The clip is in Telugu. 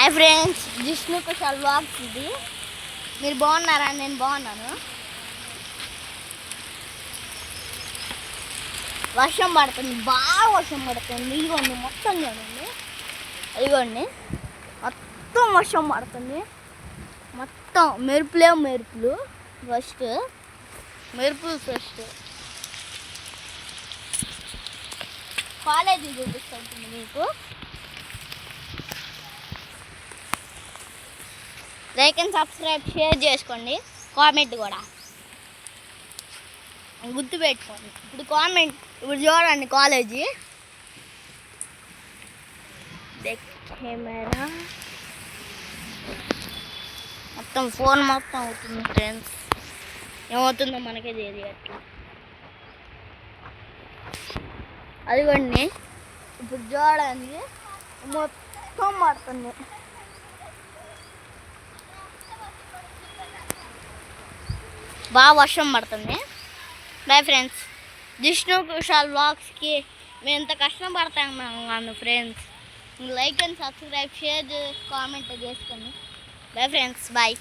Bye friends, Jishnu Kushal vlogs ఇది. మీరు బాగున్నారా? నేను బాగున్నాను. వర్షం పడుతుంది, బాగా వర్షం పడుతుంది. ఇదిగోండి మొత్తం చూడండి, ఇదిగోండి మొత్తం వర్షం పడుతుంది. మొత్తం మెరుపులు ఫస్ట్ కాలేజీ చూపిస్తుంది మీకు. లైక్ అండ్ సబ్స్క్రైబ్, షేర్ చేసుకోండి, కామెంట్ కూడా గుర్తుపెట్టుకోండి. ఇప్పుడు చూడండి కాలేజీ కెమెరా మొత్తం ఫోన్ మొత్తం అవుతుంది ఫ్రెండ్స్. ఏమవుతుందో మనకే తెలియట్లా. అదిగోండి ఇప్పుడు చూడండి మొత్తం పడుతుంది. బాగా వర్షం పడుతుంది. బాయ్ ఫ్రెండ్స్, జిష్ణు కుషాల్ వ్లాగ్స్కి మేము ఎంత కష్టపడతాము friends. Like and subscribe, share, comment చేసుకోండి. Bye friends, bye.